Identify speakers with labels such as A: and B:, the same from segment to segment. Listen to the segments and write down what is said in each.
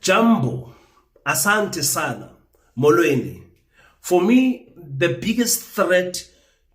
A: Jambo, asante sana, molweni. For me, the biggest threat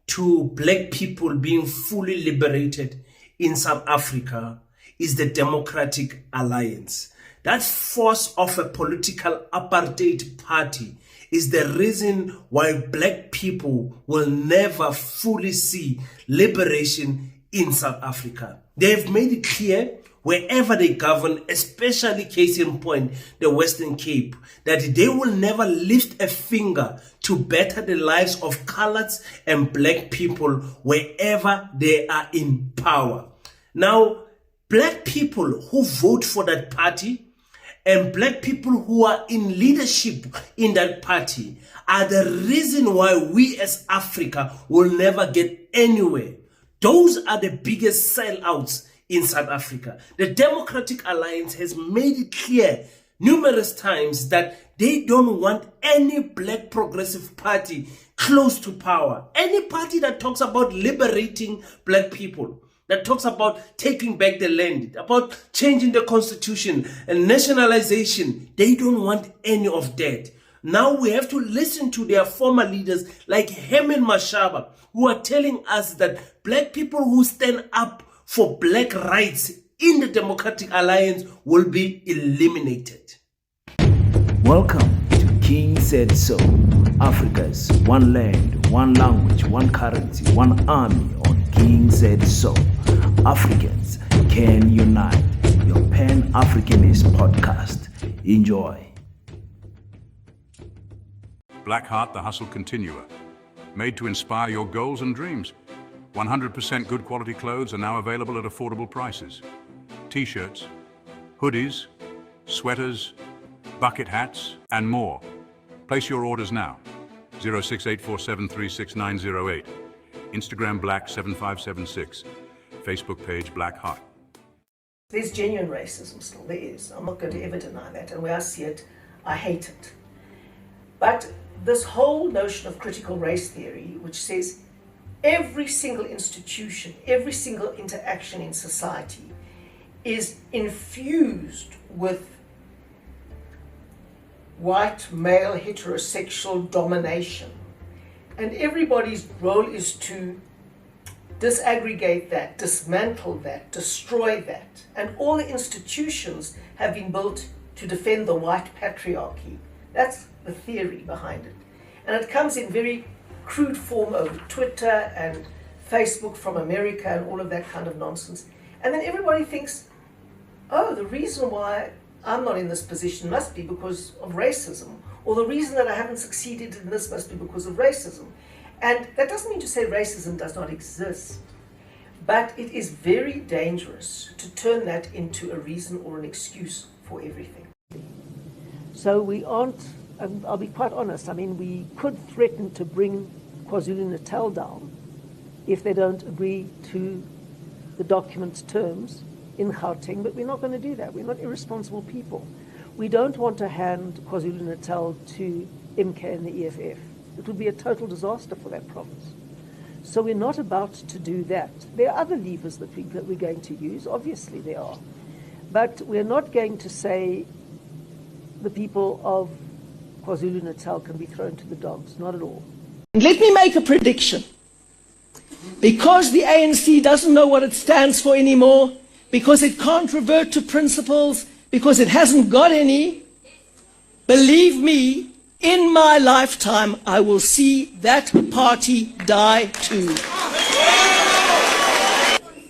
A: to black people being fully liberated in South Africa is the Democratic Alliance. That force of a political apartheid party is the reason why black people will never fully see liberation in South Africa. They've made it clear wherever they govern, especially case in point, the Western Cape, that they will never lift a finger to better the lives of coloureds and black people wherever they are in power. Now, black people who vote for that party and black people who are in leadership in that party are the reason why we as Africa will never get anywhere. Those are the biggest sellouts in South Africa. The Democratic Alliance has made it clear numerous times that they don't want any black progressive party close to power. Any party that talks about liberating black people, that talks about taking back the land, about changing the constitution and nationalization, they don't want any of that. Now we have to listen to their former leaders like Herman Mashaba, who are telling us that black people who stand up for black rights in the Democratic Alliance will be eliminated.
B: Welcome to King Said So, Africa's one land, one language, one currency, one army on King Said So. Africans can unite. Your Pan Africanist podcast. Enjoy.
C: Blackheart, the hustle continuer. Made to inspire your goals and dreams. 100% good quality clothes are now available at affordable prices. T-shirts, hoodies, sweaters, bucket hats, and more. Place your orders now. 06847366908. Instagram Black7576. Facebook page Blackheart.
D: There's genuine racism still, there is. I'm not going to ever deny that, and when I see it, I hate it. But this whole notion of critical race theory, which says every single institution, every single interaction in society is infused with white male heterosexual domination, and everybody's role is to disaggregate that, dismantle that, destroy that. And all the institutions have been built to defend the white patriarchy. That's the theory behind it. And it comes in very crude form over Twitter and Facebook from America and all of that kind of nonsense. And then everybody thinks, oh, the reason why I'm not in this position must be because of racism, or the reason that I haven't succeeded in this must be because of racism. And that doesn't mean to say racism does not exist, but it is very dangerous to turn that into a reason or an excuse for everything.
E: So we aren't, I'll be quite honest, I mean, we could threaten to bring KwaZulu-Natal down if they don't agree to the document's terms in Gauteng, but we're not going to do that. We're not irresponsible people. We don't want to hand KwaZulu-Natal to MK and the EFF. It would be a total disaster for that province. So we're not about to do that. There are other levers that we're going to use, obviously there are. But we're not going to say the people of KwaZulu-Natal can be thrown to the dogs, not at all.
D: Let me make a prediction. Because the ANC doesn't know what it stands for anymore, because it can't revert to principles, because it hasn't got any, believe me, in my lifetime, I will see that party die too.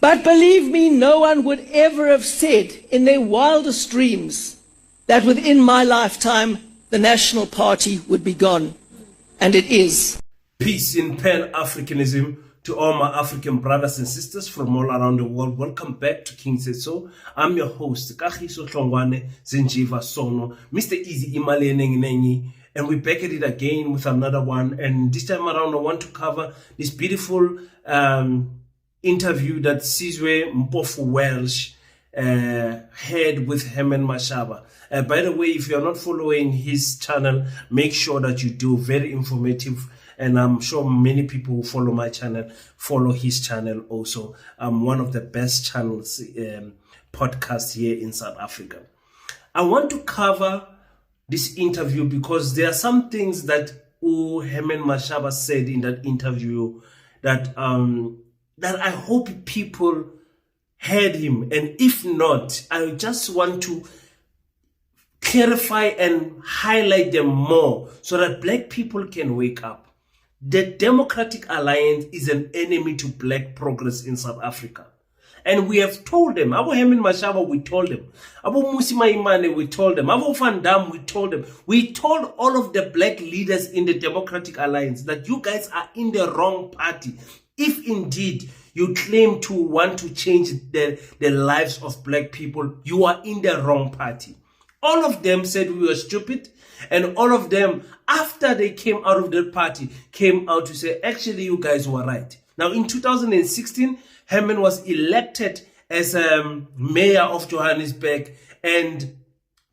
D: But believe me, no one would ever have said in their wildest dreams that within my lifetime, the National Party would be gone. And it is.
A: Peace in Pan-Africanism to all my African brothers and sisters from all around the world. Welcome back to King Said So. I'm your host, Kagiso Hlongwane Zinjiva Sono, Mr. Easy Imale Nengi. And we're back at it again with another one. And this time around, I want to cover this beautiful interview that Sizwe Mpofu Welsh had with Herman Mashaba. By the way, if you're not following his channel, make sure that you do. Very informative. And I'm sure many people who follow my channel follow his channel also. One of the best channels, podcasts here in South Africa. I want to cover this interview because there are some things that Herman Mashaba said in that interview that that I hope people heard him, and if not, I just want to clarify and highlight them more so that black people can wake up. The Democratic Alliance is an enemy to black progress in South Africa. And we have told them, Abu Herman Mashaba, we told them, Abu Musima Imane, we told them, Abu Van Dam, we told them. We told all of the black leaders in the Democratic Alliance that you guys are in the wrong party. If indeed you claim to want to change the lives of black people, you are in the wrong party. All of them said we were stupid, and all of them, after they came out of the party, came out to say, actually, you guys were right. Now, in 2016, Herman was elected as mayor of Johannesburg, and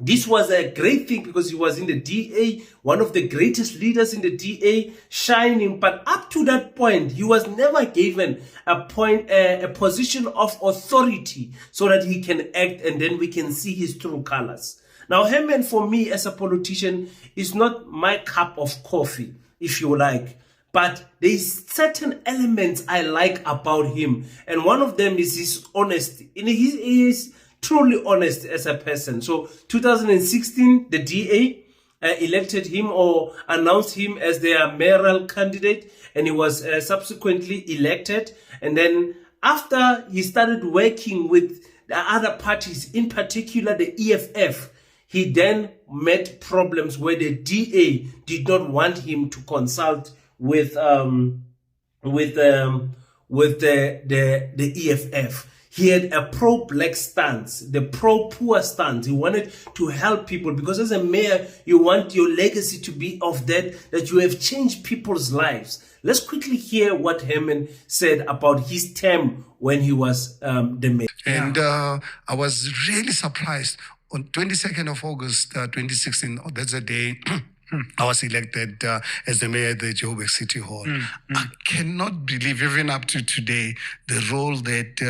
A: this was a great thing because he was in the DA, one of the greatest leaders in the DA, shining. But up to that point, he was never given a position of authority so that he can act, and then we can see his true colors. Now, Herman, for me as a politician, is not my cup of coffee, if you like. But there's certain elements I like about him. And one of them is his honesty. And he is truly honest as a person. So 2016, the DA elected him or announced him as their mayoral candidate. And he was subsequently elected. And then after he started working with the other parties, in particular the EFF, he then met problems where the DA did not want him to consult with the EFF. He had a pro-black stance, the pro-poor stance. He wanted to help people because as a mayor, you want your legacy to be of that you have changed people's lives. Let's quickly hear what Herman said about his term when he was the mayor.
F: And I was really surprised. On 22nd of August 2016, that's the day I was elected as the mayor at the Joburg City Hall. I cannot believe, even up to today, the role that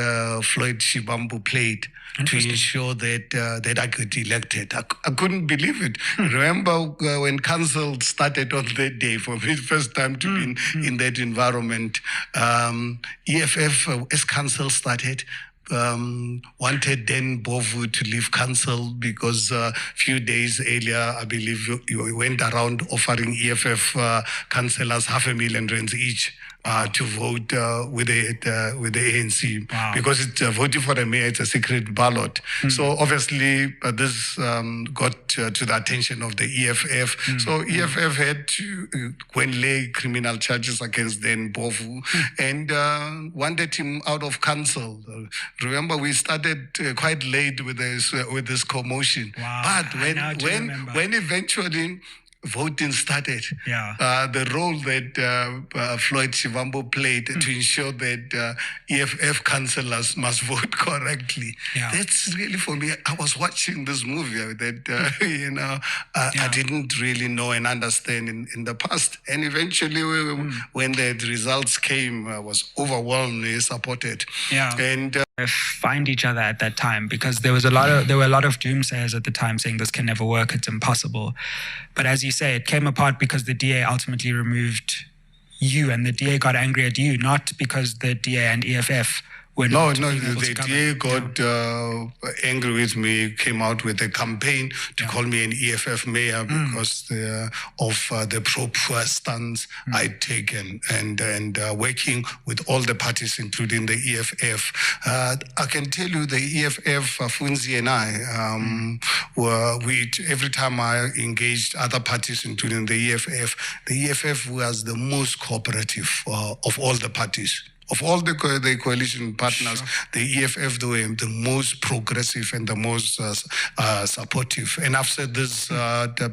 F: Floyd Shivambu played to ensure that I got elected. I couldn't believe it. Remember when council started on that day, for me, first time to be in that environment. EFF, as council started, wanted then Bovu to leave council because a few days earlier, I believe you went around offering EFF councillors R500,000 each to vote with the ANC.
G: Wow.
F: Because voting for the mayor, it's a secret ballot. So obviously this got to the attention of the EFF. So EFF had to lay criminal charges against then Bovu and wanted him out of council. Remember, we started quite late with this commotion.
G: Wow.
F: But when eventually voting started, the role that Floyd Shivambu played to ensure that EFF councillors must vote correctly. That's really, for me, I was watching this movie that, I didn't really know and understand in the past. And eventually, when the results came, I was overwhelmingly supported. And
G: find each other at that time because there were a lot of doomsayers at the time saying this can never work, it's impossible. But as you say, it came apart because the DA ultimately removed you, and the DA got angry at you, not because the DA and EFF were
F: No,
G: not being able to
F: the
G: govern.
F: DA got angry with me, came out with a campaign to call me an EFF mayor because of the pro-poor stance I'd taken and working with all the parties, including the EFF. I can tell you the EFF, Funzi and I, every time I engaged other parties, including the EFF was the most cooperative of all the parties. Of all the coalition partners, the EFF, they were the most progressive and the most supportive. And I've said this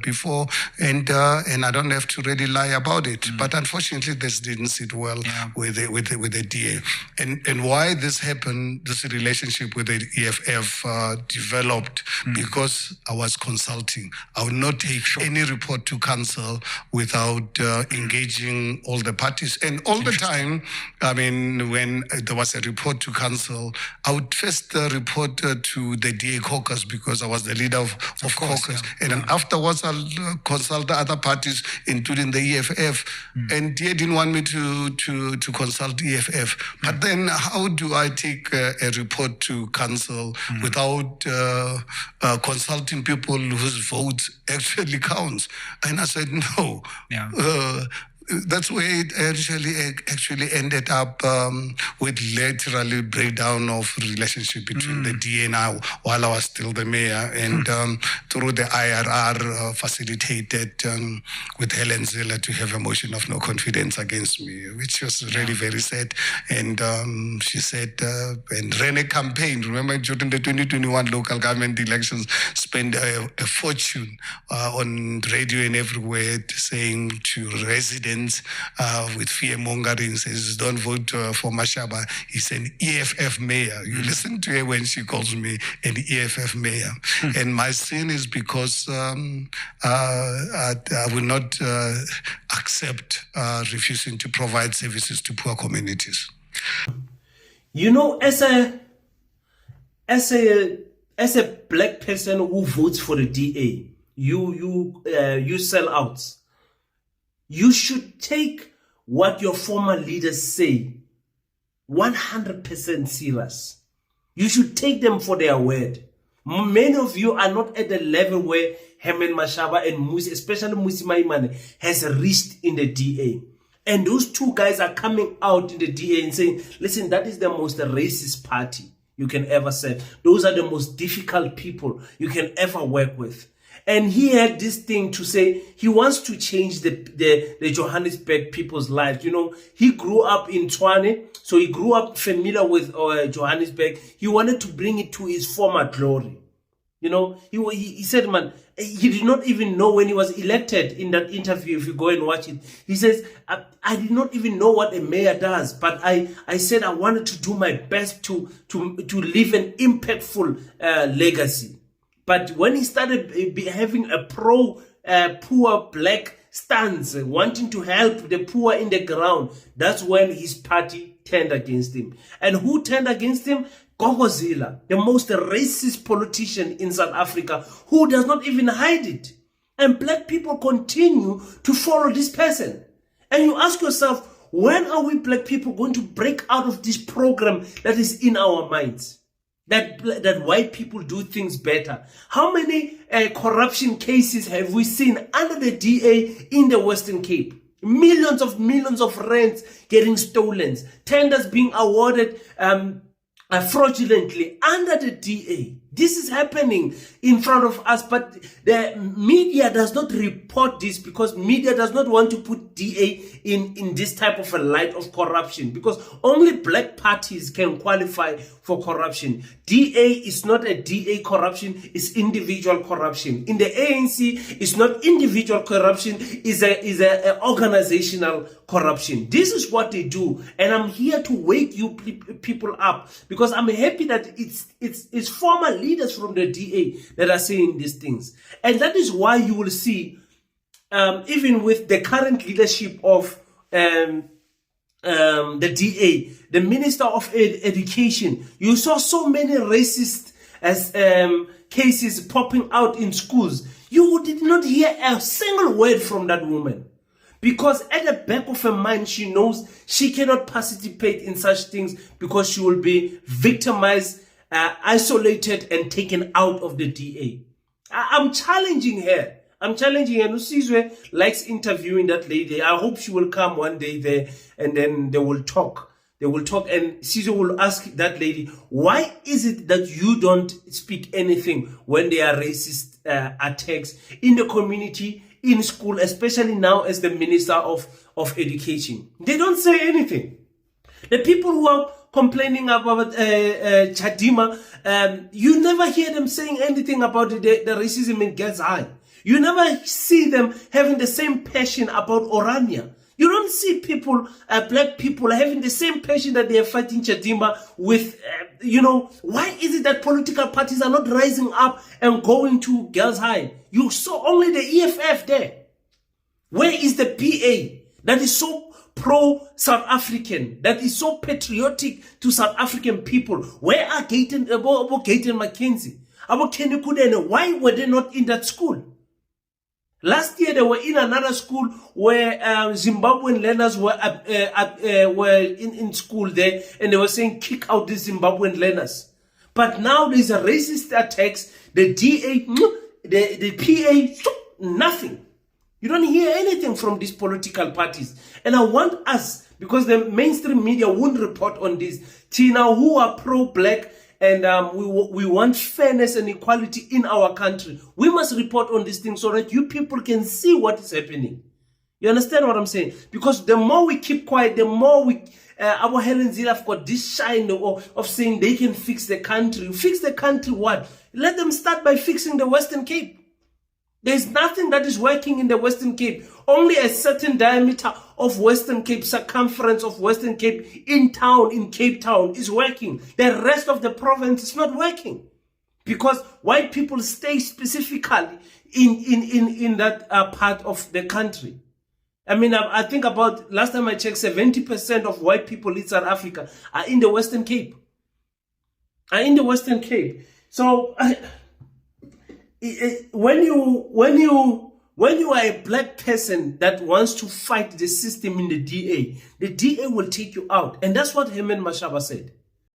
F: before, and I don't have to really lie about it. But unfortunately, this didn't sit well with the DA. And why this happened, this relationship with the EFF developed because I was consulting. I would not take any report to council without engaging all the parties. And all the time, I mean, when there was a report to council, I would first report to the DA caucus because I was the leader of caucus. And then afterwards, I'll consult the other parties, including the EFF. And DA didn't want me to consult EFF. But then how do I take a report to council without consulting people whose votes actually counts? And I said, no. That's where it actually ended up with literally breakdown of relationship between the DA and I while I was still the mayor, and through the IRR facilitated with Helen Ziller to have a motion of no confidence against me, which was really very sad. And she said, and ran a campaign. Remember, during the 2021 local government elections, spent a fortune on radio and everywhere saying to residents with fear mongering, says, don't vote for Mashaba. He's an EFF mayor. You listen to her when she calls me an EFF mayor. And my sin is because I will not accept refusing to provide services to poor communities.
A: You know, as a black person who votes for the DA, you sell out. You should take what your former leaders say 100% serious. You should take them for their word. Many of you are not at the level where Herman Mashaba and Musi, especially Musi Maimane, has reached in the DA. And those two guys are coming out in the DA and saying, listen, that is the most racist party you can ever serve. Those are the most difficult people you can ever work with. And he had this thing to say, he wants to change the Johannesburg people's lives. You know, he grew up in Tshwane, so he grew up familiar with Johannesburg. He wanted to bring it to his former glory. You know, he said, man, he did not even know when he was elected in that interview, if you go and watch it. He says, I did not even know what a mayor does, but I said I wanted to do my best to leave an impactful legacy. But when he started having a poor black stance, wanting to help the poor in the ground, that's when his party turned against him. And who turned against him? Gogozila, the most racist politician in South Africa, who does not even hide it. And black people continue to follow this person. And you ask yourself, when are we black people going to break out of this program that is in our minds? That white people do things better. How many corruption cases have we seen under the DA in the Western Cape? Millions of rands getting stolen. Tenders being awarded fraudulently under the DA. This is happening in front of us, but the media does not report this because media does not want to put DA in this type of a light of corruption, because only black parties can qualify for corruption. DA is not a DA corruption, it's individual corruption. In the ANC, it's not individual corruption, it's a organizational corruption. This is what they do, and I'm here to wake you people up, because I'm happy that it's former leaders from the DA that are saying these things. And that is why you will see, even with the current leadership of the DA, the Minister of Education, you saw so many racist cases popping out in schools. You did not hear a single word from that woman, because at the back of her mind, she knows she cannot participate in such things, because she will be victimized, isolated, and taken out of the DA. I'm challenging her. Nusizwe likes interviewing that lady. I hope she will come one day there, and then they will talk. And Sizwe will ask that lady, why is it that you don't speak anything when there are racist attacks in the community, in school, especially now as the Minister of Education? They don't say anything. The people who are complaining about Chadima, you never hear them saying anything about the racism in Girls High. You never see them having the same passion about Orania. You don't see people, black people, having the same passion that they are fighting Chadima with. Why is it that political parties are not rising up and going to Girls High? You saw only the EFF there. Where is the PA that is so pro-South African, that is so patriotic to South African people. Where are Gate and Mackenzie? Kenny Kudene, why were they not in that school? Last year they were in another school where Zimbabwean learners were in school there, and they were saying kick out the Zimbabwean learners. But now there's a racist attacks. The DA, the PA, nothing. You don't hear anything from these political parties. And I want us, because the mainstream media won't report on this, Tina, who are pro-black, and we want fairness and equality in our country. We must report on these things so that you people can see what is happening. You understand what I'm saying? Because the more we keep quiet, the more our Helen Zille have got this shine of saying they can fix the country. Fix the country what? Let them start by fixing the Western Cape. There's nothing that is working in the Western Cape. Only a certain diameter of Western Cape, circumference of Western Cape in town, in Cape Town, is working. The rest of the province is not working. Because white people stay specifically in that part of the country. I mean, I think about, last time I checked, 70% of white people in South Africa are in the Western Cape. So, when you are a black person that wants to fight the system in the DA will take you out. And that's what Herman Mashaba said.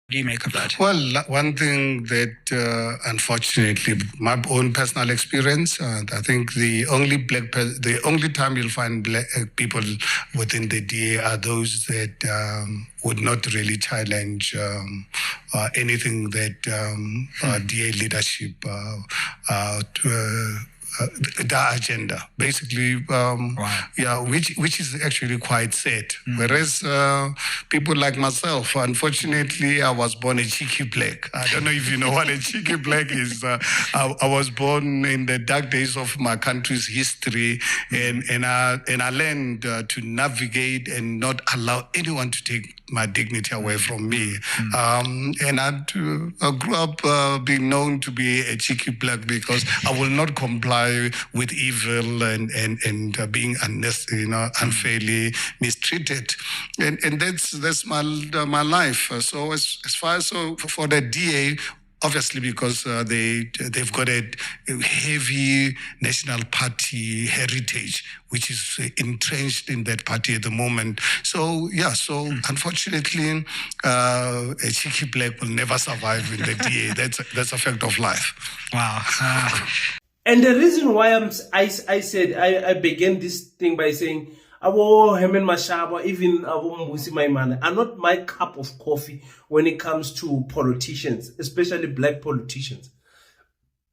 G: What do you make of that?
F: Well, one thing that, unfortunately, my own personal experience, I think the only time you'll find black people within the DA are those that would not really challenge anything that DA leadership the agenda, basically, which is actually quite sad. Whereas people like myself, unfortunately, I was born a cheeky black. I don't know if you know what a cheeky black is. I was born in the dark days of my country's history, and I learned to navigate and not allow anyone to take my dignity away from me. And I grew up being known to be a cheeky black because I will not comply with evil and being unfairly mistreated, and that's my life. So as far as for the DA. Obviously, because they've got a heavy National Party heritage, which is entrenched in that party at the moment. So, unfortunately, a cheeky black will never survive in the DA. That's a fact of life.
G: Wow.
A: And the reason why I began this thing by saying, Herman Mashaba, even Mbusi Maimane, are not my cup of coffee when it comes to politicians, especially black politicians.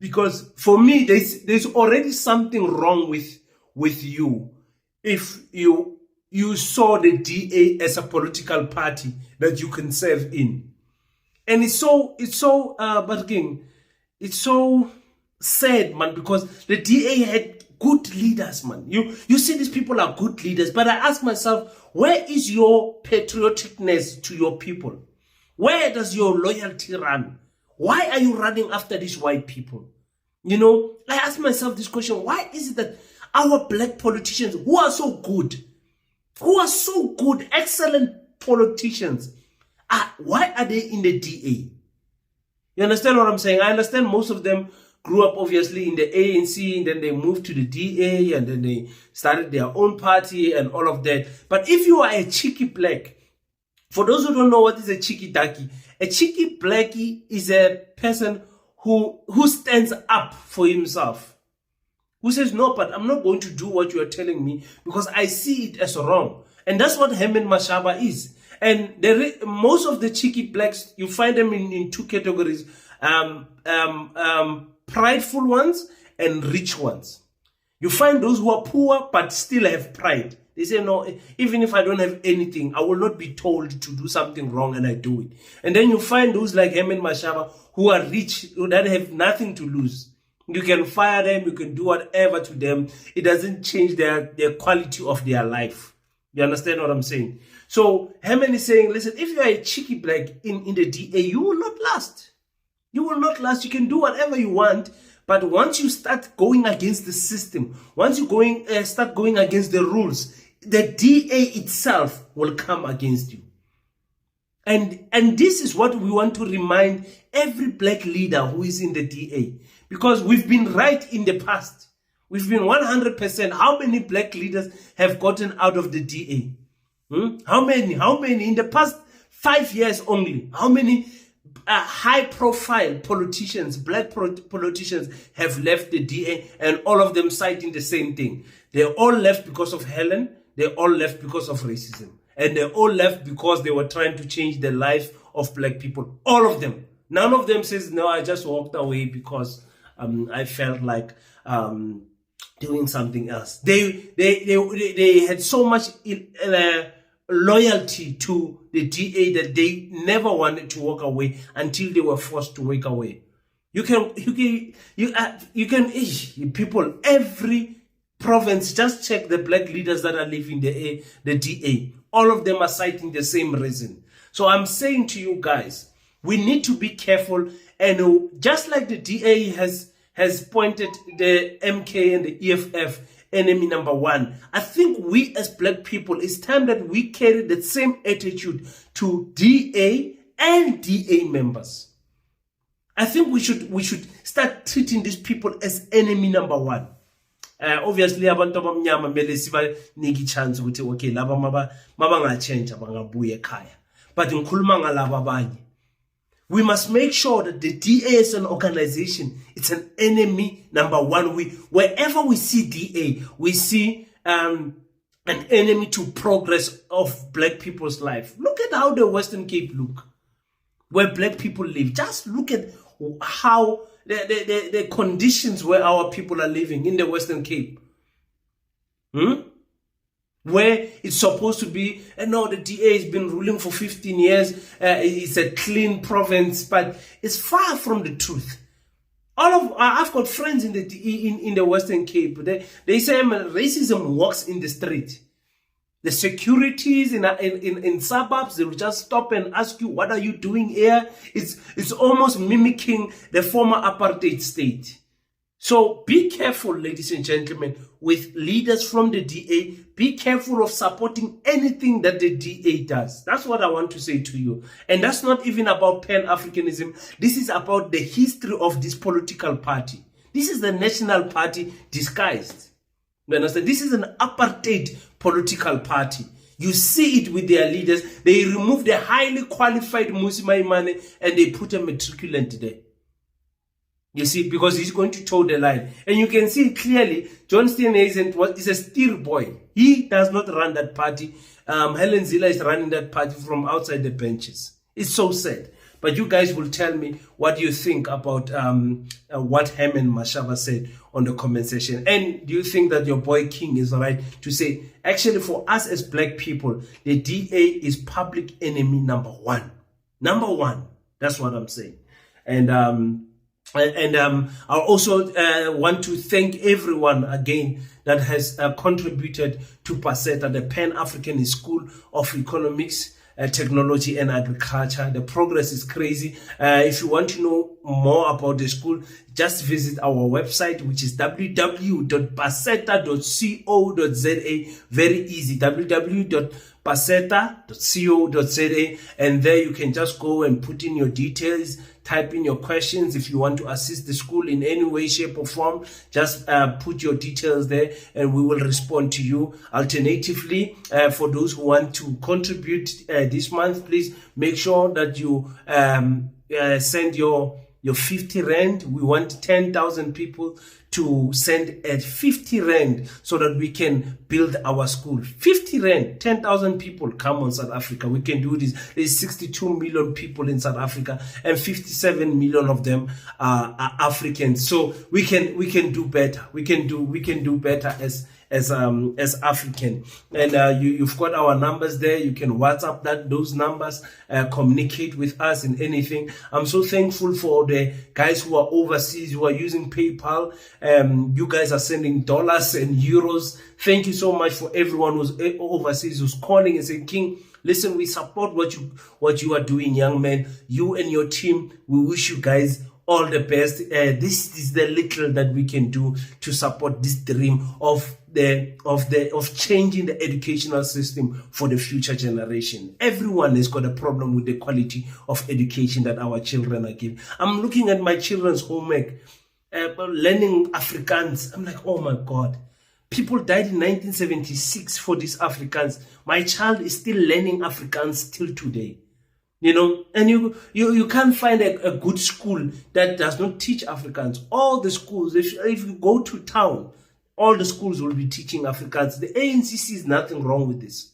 A: Because for me, there's already something wrong with you if you saw the DA as a political party that you can serve in. And it's so sad, man, because the DA had good leaders, man. You see these people are good leaders, but I ask myself, where is your patrioticness to your people? Where does your loyalty run? Why are you running after these white people? I ask myself this question, why is it that our black politicians who are so good, excellent politicians, why are they in the DA? You understand what I'm saying? I understand most of them grew up obviously in the ANC, and then they moved to the DA, and then they started their own party and all of that. But if you are a cheeky black, for those who don't know what is a cheeky ducky, a cheeky blackie is a person who stands up for himself, who says, no, but I'm not going to do what you are telling me because I see it as wrong. And that's what Herman Mashaba is. And most of the cheeky blacks, you find them in two categories, prideful ones and rich ones. You find those who are poor but still have pride. They say, no, even if I don't have anything, I will not be told to do something wrong, and I do it. And then you find those like Herman Mashaba who are rich, that have nothing to lose. You can fire them, you can do whatever to them. It doesn't change their quality of their life. You understand what I'm saying? So Herman is saying, listen, if you are a cheeky black in the DA, you will not last. You will not last. You can do whatever you want, but once you start going against the system, once you start going against the rules, the DA itself will come against you. And this is what we want to remind every black leader who is in the DA. Because we've been right in the past. We've been 100%. How many black leaders have gotten out of the DA? How many? In the past 5 years only, how many high-profile politicians, black politicians, have left the DA, and all of them citing the same thing? They all left because of Helen. They all left because of racism. And they all left because they were trying to change the life of black people. All of them. None of them says, no, I just walked away because I felt like doing something else. They had so much loyalty to the DA that they never wanted to walk away until they were forced to walk away. People, every province, just check the black leaders that are leaving the DA. All of them are citing the same reason. So I'm saying to you guys, we need to be careful. And just like the DA has pointed the MK and the EFF enemy number one, I think we as black people, it's time that we carry that same attitude to DA and DA members. I think we should start treating these people as enemy number one. Obviously abantu abamnyama mele sibanike chance ukuthi okay laba mabanga change abangabuye ekhaya, but ngikhuluma ngalabo abanye. We must make sure that the DA as an organization, it's an enemy number one. Wherever we see DA, we see an enemy to progress of black people's life. Look at how the Western Cape look, where black people live. Just look at how the conditions where our people are living in the Western Cape. Where it's supposed to be, no, the DA has been ruling for 15 years, it's a clean province, but it's far from the truth. I've got friends in the Western Cape. They say racism walks in the street. The securities in suburbs, they will just stop and ask you, what are you doing here? It's almost mimicking the former apartheid state. So be careful, ladies and gentlemen, with leaders from the DA. Be careful of supporting anything that the DA does. That's what I want to say to you. And that's not even about Pan Africanism. This is about the history of this political party. This is the National Party disguised. You understand? This is an apartheid political party. You see it with their leaders. They remove the highly qualified Musi Maimane and they put a matriculant there. You see, because he's going to toe the line. And you can see clearly, John Steenhuisen is a steer boy. He does not run that party. Helen Zille is running that party from outside the benches. It's so sad. But you guys will tell me what you think about what Herman Mashaba said on the comment section. And do you think that your boy King is right to say, actually for us as black people, the DA is public enemy number one. Number one. That's what I'm saying. And I also want to thank everyone again that has contributed to PASETA, the Pan Africanist School of Economics, Technology and Agriculture. The progress is crazy. If you want to know more about the school, just visit our website, which is www.paseta.co.za. Very easy, www.paseta.co.za, and there you can just go and put in your details, type in your questions. If you want to assist the school in any way, shape or form, just put your details there and we will respond to you. Alternatively, for those who want to contribute this month, please make sure that you send your 50 Rand. We want 10,000 people to send at 50 Rand so that we can build our school. 50 Rand, 10,000 people come on South Africa. We can do this. There's 62 million people in South Africa and 57 million of them are Africans. So we can do better. We can do better as African. And you've got our numbers there. You can WhatsApp those numbers, communicate with us in anything. I'm so thankful for the guys who are overseas, who are using PayPal. You guys are sending dollars and euros. Thank you so much for everyone who's overseas, who's calling and saying, King, listen, we support what you are doing, young man. You and your team, we wish you guys all the best. This is the little that we can do to support this dream of changing the educational system for the future generation. Everyone has got a problem with the quality of education that our children are given. I'm looking at my children's homework, learning Afrikaans. I'm like, oh my God. People died in 1976 for these Afrikaans. My child is still learning Afrikaans till today. You know, and you can't find a good school that does not teach Afrikaans. All the schools, if you go to town, all the schools will be teaching Afrikaans. The ANC sees nothing wrong with this.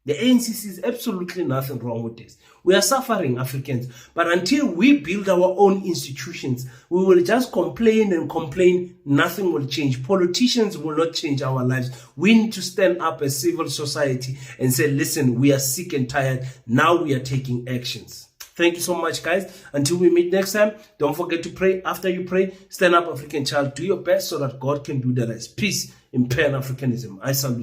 A: The ANC sees absolutely nothing wrong with this. We are suffering, Africans. But until we build our own institutions, we will just complain and complain. Nothing will change. Politicians will not change our lives. We need to stand up as civil society and say, listen, we are sick and tired. Now we are taking actions. Thank you so much, guys. Until we meet next time, don't forget to pray. After you pray, stand up, African child. Do your best so that God can do the rest. Peace in Pan Africanism. I salute.